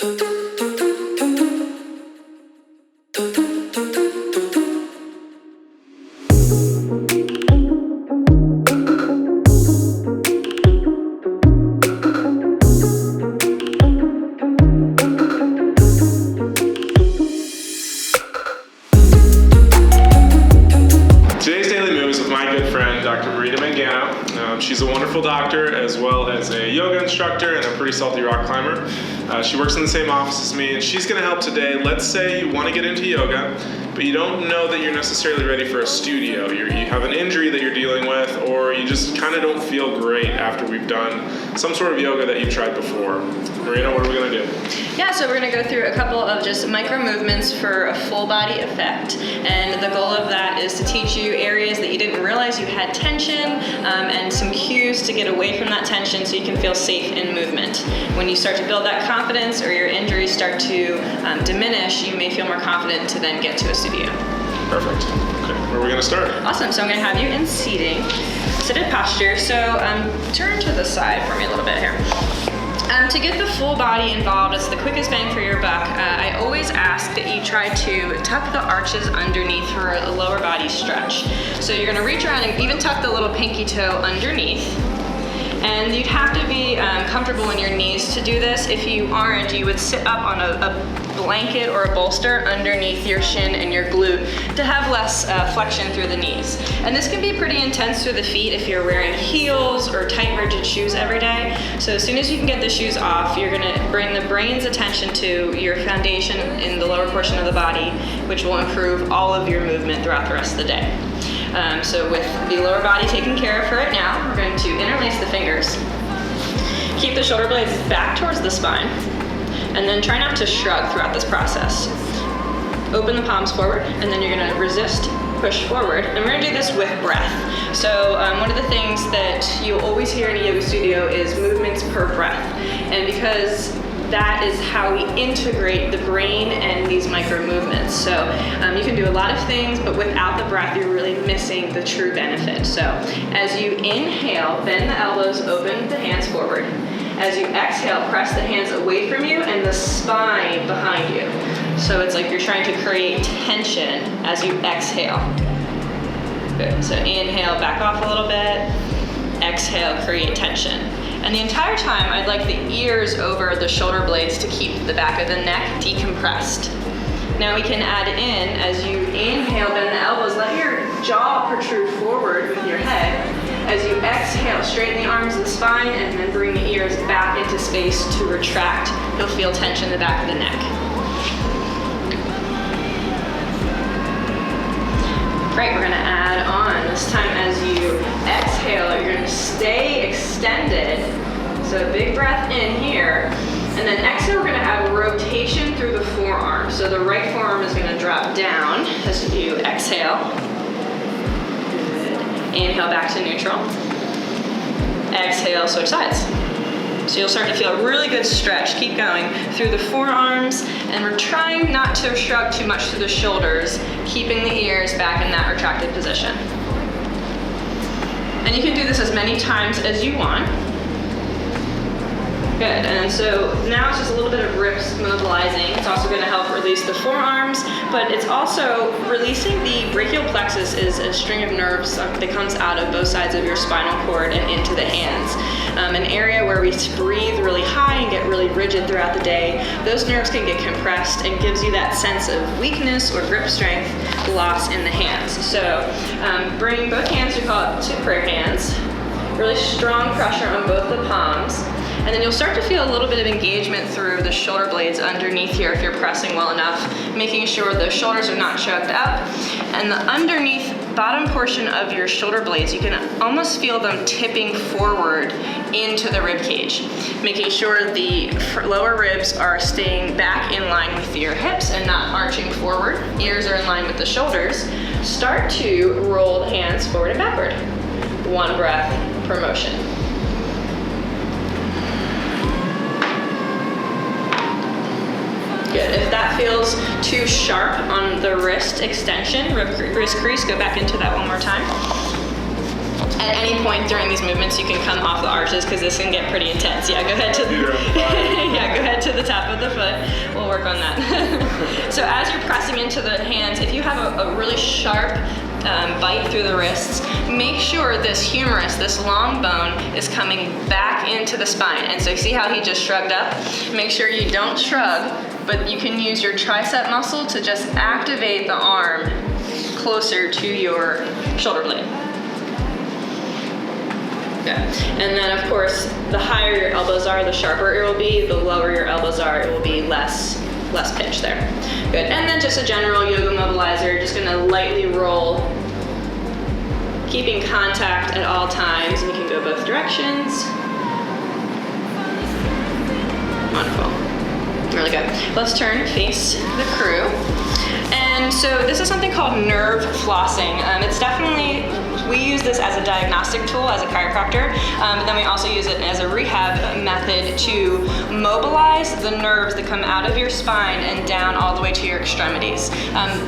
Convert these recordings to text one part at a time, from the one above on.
Today's daily move is with my good friend, Dr. Marina Mangano. She's a wonderful doctor as well as a yoga instructor and a pretty salty rock climber. She works in the same office as me, and she's going to help today. Let's say you want to get into yoga, but you don't know that you're necessarily ready for a studio. You have an injury that you're dealing with, or you just kind of don't feel great after we've done some sort of yoga that you've tried before. Marina, what are we going to do? Yeah, so we're going to go through a couple of just micro movements for a full body effect, and the goal of that is to teach you areas that you didn't realize you had tension, and some cues to get away from that tension so you can feel safe in movement. When you start to build that confidence or your injuries start to diminish, you may feel more confident to then get to a studio. Perfect. Okay, where are we going to start? Awesome, so I'm going to have you in seated posture. So turn to the side for me a little bit here. To get the full body involved, it's the quickest bang for your buck. I always ask that you try to tuck the arches underneath for a lower body stretch. So you're gonna reach around and even tuck the little pinky toe underneath. And you'd have to be comfortable in your knees to do this. If you aren't, you would sit up on a blanket or a bolster underneath your shin and your glute to have less flexion through the knees. And this can be pretty intense through the feet if you're wearing heels or tight, rigid shoes every day. So as soon as you can get the shoes off, you're gonna bring the brain's attention to your foundation in the lower portion of the body, which will improve all of your movement throughout the rest of the day. So with the lower body taken care of for right now, we're going to interlace the fingers. Keep the shoulder blades back towards the spine, and then try not to shrug throughout this process. Open the palms forward, and then you're gonna resist, push forward, and we're gonna do this with breath. So one of the things that you'll always hear in a yoga studio is movements per breath. And because that is how we integrate the brain and these micro movements. So you can do a lot of things, but without the breath, you're really missing the true benefit. So as you inhale, bend the elbows, open the hands forward. As you exhale, press the hands away from you and the spine behind you. So it's like you're trying to create tension as you exhale. Good. So inhale, back off a little bit. Exhale, create tension. And the entire time, I'd like the ears over the shoulder blades to keep the back of the neck decompressed. Now we can add in, as you inhale, bend the elbows, let your jaw protrude forward with your head. As you exhale, straighten the arms and spine, and then bring the ears back into space to retract. You'll feel tension in the back of the neck. Great, we're gonna add on. This time as you exhale, you're gonna stay extended. So big breath in here. And then exhale, we're gonna add rotation through the forearm. So the right forearm is gonna drop down as you exhale. Good. Inhale back to neutral. Exhale, switch sides. So you'll start to feel a really good stretch. Keep going through the forearms, and we're trying not to shrug too much through the shoulders, keeping the ears back in that retracted position. And you can do this as many times as you want. Good, and so now it's just a little bit of ribs mobilizing. It's also gonna help release the forearms, but it's also releasing the brachial plexus is a string of nerves that comes out of both sides of your spinal cord and into the hands. An area where we breathe really high and get really rigid throughout the day. Those nerves can get compressed and gives you that sense of weakness or grip strength loss in the hands. So bring both hands, we call it two prayer hands. Really strong pressure on both the palms. And then you'll start to feel a little bit of engagement through the shoulder blades underneath here if you're pressing well enough, making sure the shoulders are not chugged up. And the underneath bottom portion of your shoulder blades, you can almost feel them tipping forward into the rib cage, making sure the lower ribs are staying back in line with your hips and not arching forward. Ears are in line with the shoulders. Start to roll the hands forward and backward. One breath per motion. Good. If that feels too sharp on the wrist extension, wrist crease, go back into that one more time. At any point during these movements, you can come off the arches because this can get pretty intense. Yeah, go ahead to yeah, go ahead to the tap of the foot. We'll work on that. So as you're pressing into the hands, if you have a really sharp bite through the wrists, make sure this humerus, this long bone, is coming back into the spine. And so see how he just shrugged up? Make sure you don't shrug, but you can use your tricep muscle to just activate the arm closer to your shoulder blade. Good. And then of course, the higher your elbows are, the sharper it will be. The lower your elbows are, it will be less pitch there. Good. And then just a general yoga mobilizer, just gonna lightly roll, keeping contact at all times. We can go both directions. Wonderful. Really good. Let's turn, face the crew. And so this is something called nerve flossing. It's definitely, we use this as a diagnostic tool as a chiropractor, but then we also use it as a rehab method to mobilize the nerves that come out of your spine and down all the way to your extremities.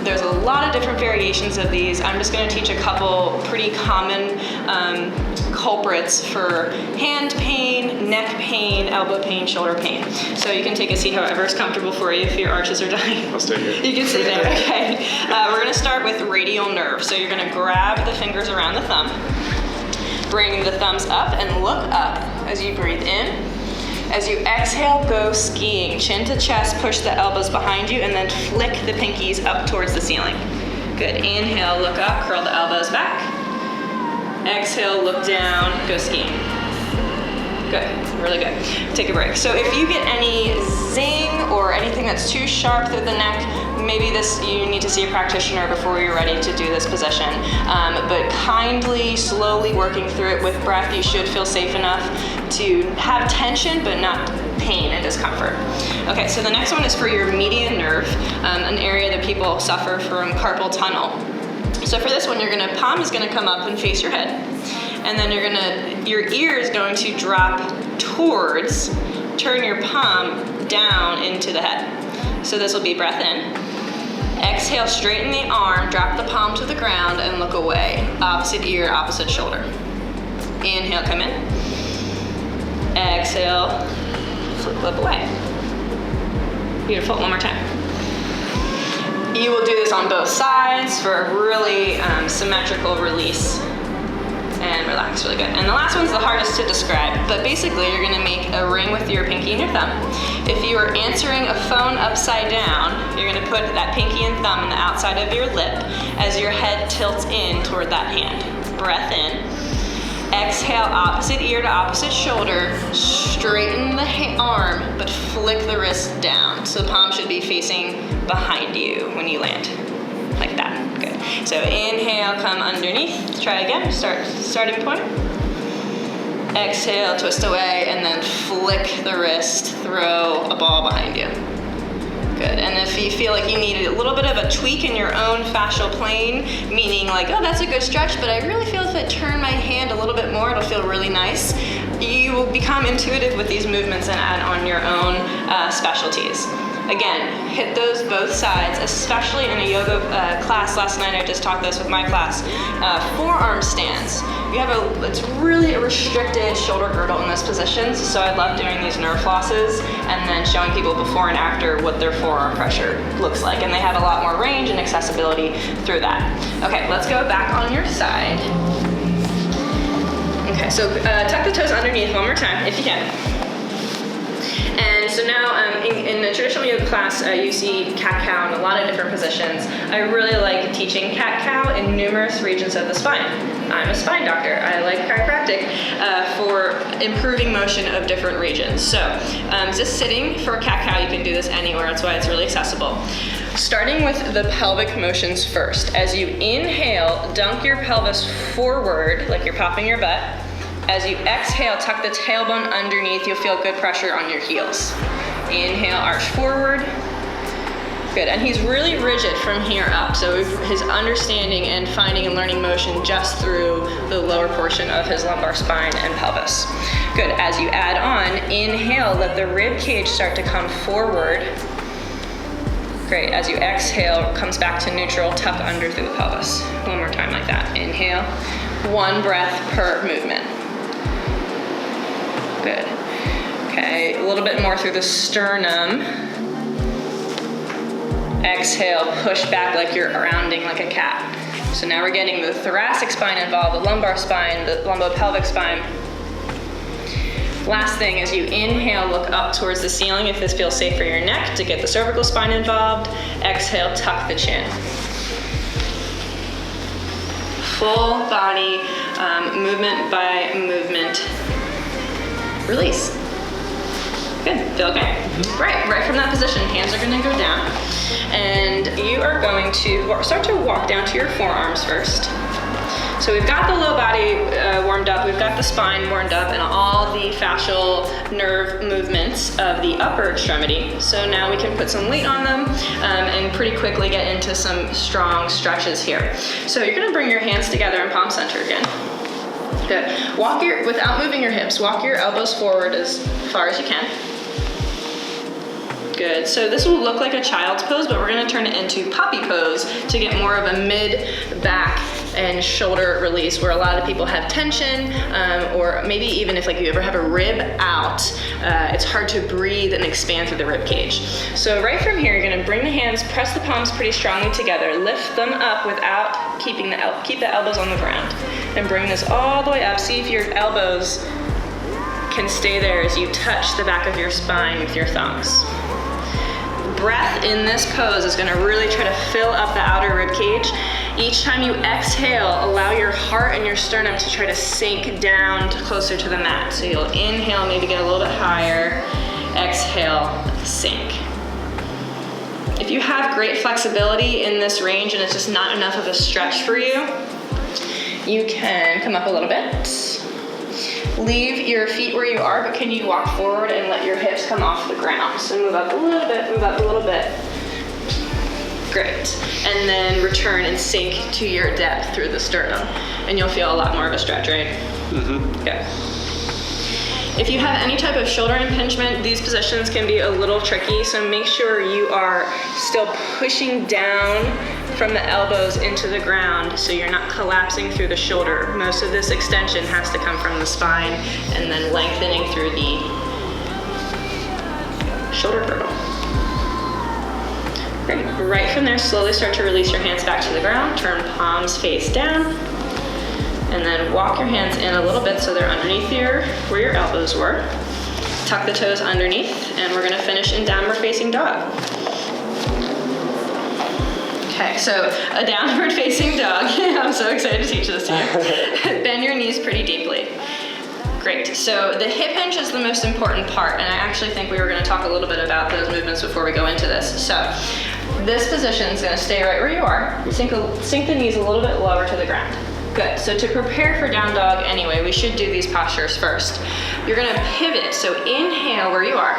There's a lot of different variations of these. I'm just going to teach a couple pretty common culprits for hand pain, neck pain, elbow pain, shoulder pain. So you can take a seat however is comfortable for you if your arches are dying. I'll stay here. You can sit there, okay. We're gonna start with radial nerve. So you're gonna grab the fingers around the thumb, bring the thumbs up and look up as you breathe in. As you exhale, go skiing. Chin to chest, push the elbows behind you, and then flick the pinkies up towards the ceiling. Good, inhale, look up, curl the elbows back. Exhale, look down, go skiing. Good, really good. Take a break. So if you get any zing or anything that's too sharp through the neck, maybe you need to see a practitioner before you're ready to do this position. But kindly, slowly working through it with breath, you should feel safe enough to have tension, but not pain and discomfort. Okay, so the next one is for your median nerve, an area that people suffer from carpal tunnel. So for this one, palm is gonna come up and face your head. And then your ear is going to drop towards, turn your palm down into the head. So this will be breath in. Exhale, straighten the arm, drop the palm to the ground and look away. Opposite ear, opposite shoulder. Inhale, come in. Exhale, flip away. Beautiful, one more time. You will do this on both sides for a really symmetrical release. And relax, really good. And the last one's the hardest to describe, but basically you're gonna make a ring with your pinky and your thumb. If you are answering a phone upside down, you're gonna put that pinky and thumb on the outside of your lip as your head tilts in toward that hand. Breath in. Exhale, opposite ear to opposite shoulder. Straighten the arm, but flick the wrist down. So the palm should be facing behind you when you land, like that. Good. So inhale, come underneath. Try again. Starting point. Exhale, twist away, and then flick the wrist. Throw a ball behind you. Good. And if you feel like you need a little bit of a tweak in your own fascial plane, meaning like, oh, that's a good stretch, but I really feel if I turn my hand a little bit more, it'll feel really nice. You will become intuitive with these movements and add on your own specialties. Again, hit those both sides, especially in a yoga class. Last night I just taught this with my class. Forearm stance. It's really a restricted shoulder girdle in this position, so I love doing these nerve flosses and then showing people before and after what their forearm pressure looks like. And they have a lot more range and accessibility through that. Okay, let's go back on your side. Okay, so tuck the toes underneath one more time, if you can. And so now in a traditional yoga class, you see cat-cow in a lot of different positions. I really like teaching cat-cow in numerous regions of the spine. I'm a spine doctor. I like chiropractic for improving motion of different regions. So just sitting for cat-cow, you can do this anywhere. That's why it's really accessible. Starting with the pelvic motions first. As you inhale, dunk your pelvis forward like you're popping your butt. As you exhale, tuck the tailbone underneath. You'll feel good pressure on your heels. Inhale, arch forward. Good, and he's really rigid from here up. So his understanding and finding and learning motion just through the lower portion of his lumbar spine and pelvis. Good, as you add on, inhale, let the rib cage start to come forward. Great, as you exhale, comes back to neutral, tuck under through the pelvis. One more time like that. Inhale. 1 breath per movement. Good. Okay, a little bit more through the sternum. Exhale, push back like you're rounding like a cat. So now we're getting the thoracic spine involved, the lumbar spine, the lumbopelvic spine. Last thing is you inhale, look up towards the ceiling if this feels safe for your neck to get the cervical spine involved. Exhale, tuck the chin. Full body, movement by movement. Release. Good, feel okay? Right from that position, hands are gonna go down. And you are going to start to walk down to your forearms first. So we've got the low body warmed up, we've got the spine warmed up, and all the fascial nerve movements of the upper extremity. So now we can put some weight on them and pretty quickly get into some strong stretches here. So you're gonna bring your hands together in palm center again. Good. Without moving your hips, walk your elbows forward as far as you can. Good. So this will look like a child's pose, but we're gonna turn it into puppy pose to get more of a mid-back and shoulder release where a lot of people have tension, or maybe even if like you ever have a rib out, it's hard to breathe and expand through the rib cage. So right from here, you're gonna bring the hands, press the palms pretty strongly together, lift them up without keep the elbows on the ground, and bring this all the way up. See if your elbows can stay there as you touch the back of your spine with your thumbs. Breath in this pose is gonna really try to fill up the outer rib cage. Each time you exhale, allow your heart and your sternum to try to sink down closer to the mat. So you'll inhale, maybe get a little bit higher, exhale, sink. If you have great flexibility in this range and it's just not enough of a stretch for you, you can come up a little bit. Leave your feet where you are, but can you walk forward and let your hips come off the ground? So move up a little bit, move up a little bit. Great. And then return and sink to your depth through the sternum. And you'll feel a lot more of a stretch, right? Mm-hmm. Good. If you have any type of shoulder impingement, these positions can be a little tricky, so make sure you are still pushing down from the elbows into the ground so you're not collapsing through the shoulder. Most of this extension has to come from the spine and then lengthening through the shoulder girdle. Great. Right from there, slowly start to release your hands back to the ground, turn palms face down, and then walk your hands in a little bit so they're underneath where your elbows were. Tuck the toes underneath, and we're gonna finish in downward facing dog. Okay, so a downward facing dog. I'm so excited to teach this to you. Bend your knees pretty deeply. Great, so the hip hinge is the most important part, and I actually think we were gonna talk a little bit about those movements before we go into this. So this position is gonna stay right where you are. Sink the knees a little bit lower to the ground. Good, so to prepare for down dog anyway, we should do these postures first. You're gonna pivot, so inhale where you are.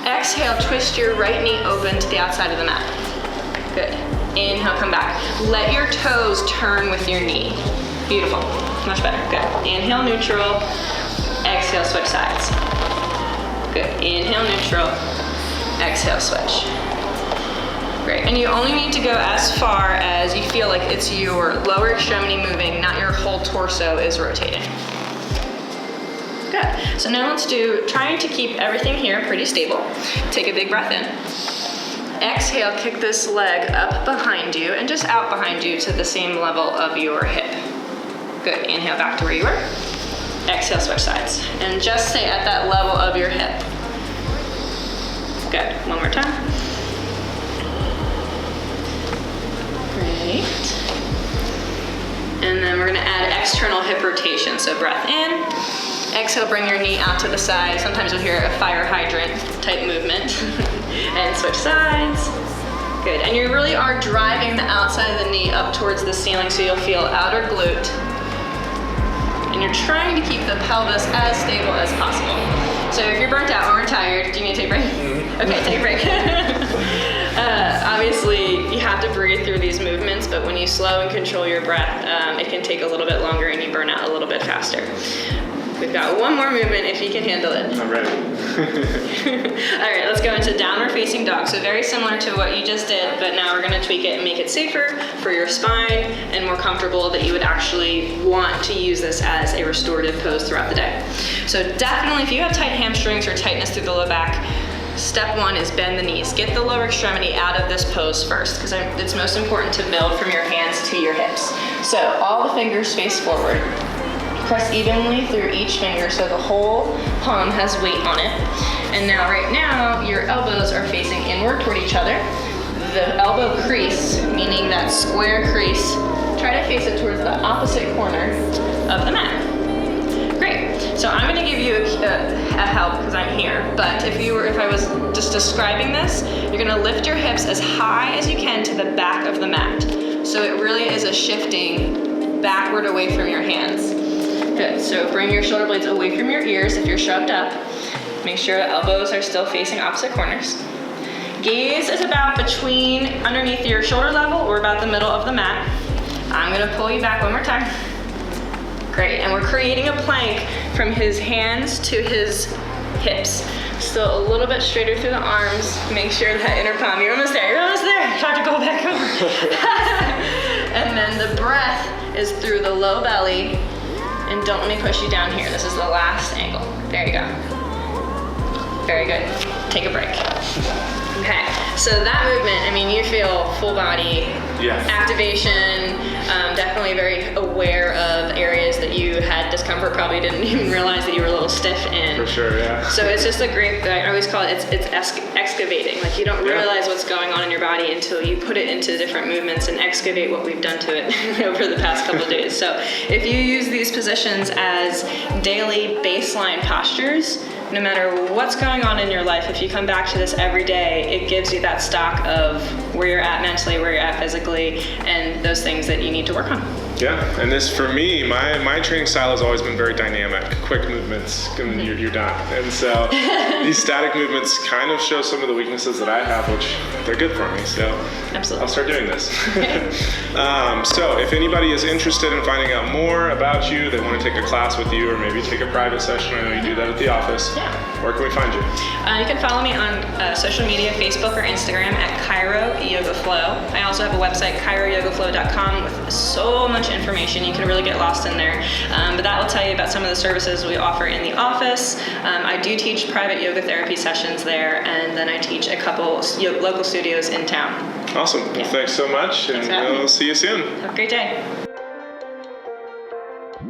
Exhale, twist your right knee open to the outside of the mat. Good, inhale, come back. Let your toes turn with your knee. Beautiful, much better, good. Inhale, neutral, exhale, switch sides. Good, inhale, neutral, exhale, switch. Great, and you only need to go as far as you feel like it's your lower extremity moving, not your whole torso is rotating. Good, so now let's do, trying to keep everything here pretty stable. Take a big breath in. Exhale, kick this leg up behind you and just out behind you to the same level of your hip. Good, inhale back to where you were. Exhale, switch sides. And just stay at that level of your hip. Good, one more time. Great. And then we're gonna add external hip rotation. So breath in, exhale, bring your knee out to the side. Sometimes you'll hear a fire hydrant type movement. And switch sides. Good, and you really are driving the outside of the knee up towards the ceiling so you'll feel outer glute. And you're trying to keep the pelvis as stable as possible. So if you're burnt out or tired, do you need to take a break? Okay, take a break. Obviously, you have to breathe through these movements, but when you slow and control your breath, it can take a little bit longer and you burn out a little bit faster. We've got one more movement if you can handle it. I'm ready. All right, let's go into downward facing dog. So very similar to what you just did, but now we're gonna tweak it and make it safer for your spine and more comfortable that you would actually want to use this as a restorative pose throughout the day. So definitely if you have tight hamstrings or tightness through the low back, step one is bend the knees. Get the lower extremity out of this pose first, because it's most important to build from your hands to your hips. So all the fingers face forward. Press evenly through each finger so the whole palm has weight on it. And now, right now, your elbows are facing inward toward each other. The elbow crease, meaning that square crease, try to face it towards the opposite corner of the mat. Great. So I'm going to give you a help because I'm here. But if I was just describing this, you're going to lift your hips as high as you can to the back of the mat. So it really is a shifting backward away from your hands. Good. So bring your shoulder blades away from your ears if you're shoved up. Make sure the elbows are still facing opposite corners. Gaze is about underneath your shoulder level or about the middle of the mat. I'm going to pull you back one more time. Great, and we're creating a plank from his hands to his hips. Still a little bit straighter through the arms. Make sure that inner palm, you're almost there, Try to go back over. And then the breath is through the low belly, and don't let me push you down here. This is the last angle. There you go. Very good. Take a break. Okay, so that movement, I mean, you feel full body activation, definitely very aware of areas that you had discomfort, probably didn't even realize that you were a little stiff in. For sure, yeah. So it's just a great, I always call it, it's excavating. Like you don't realize what's going on in your body until you put it into different movements and excavate what we've done to it over the past couple of days. So if you use these positions as daily baseline postures, no matter what's going on in your life, if you come back to this every day, it gives you that stock of where you're at mentally, where you're at physically, and those things that you need to work on. Yeah, and this for me, my training style has always been very dynamic, quick movements, and you're done. And so these static movements kind of show some of the weaknesses that I have, which they're good for me. So absolutely, I'll start doing this. So if anybody is interested in finding out more about you, they want to take a class with you, or maybe take a private session, I know you do that at the office. Yeah. Where can we find you? You can follow me on social media, Facebook or Instagram at CHIROYOGAFLOW. I also have a website, CHIROYOGAFLOW.com, with so much information. You can really get lost in there. But that will tell you about some of the services we offer in the office. I do teach private yoga therapy sessions there, and then I teach a couple local studios in town. Awesome. Well, thanks so much, and we'll see you soon. Have a great day.